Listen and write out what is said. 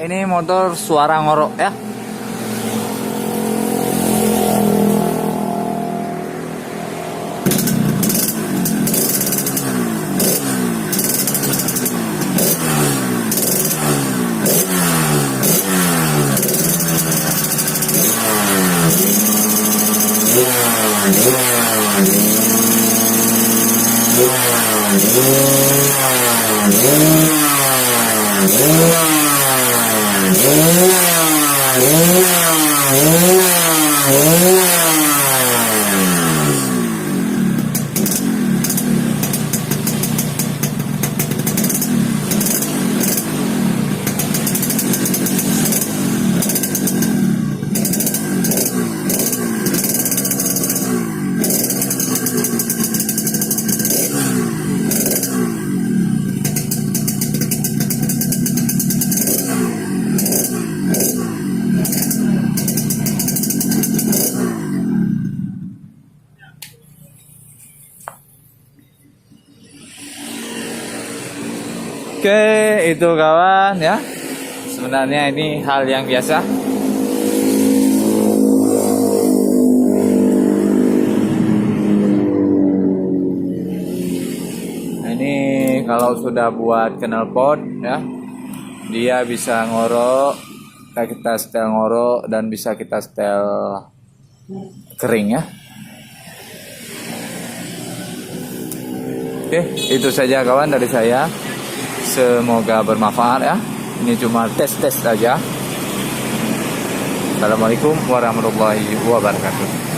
Ini motor suara ngorok ya. Oke, itu kawan ya. Sebenarnya ini hal yang biasa. Nah, ini kalau sudah buat knalpot ya, dia bisa ngorok, kita setel ngorok dan bisa kita setel kering ya. Oke, itu saja kawan dari saya. Semoga bermanfaat ya. Ini cuma tes-tes saja. Assalamualaikum warahmatullahi wabarakatuh.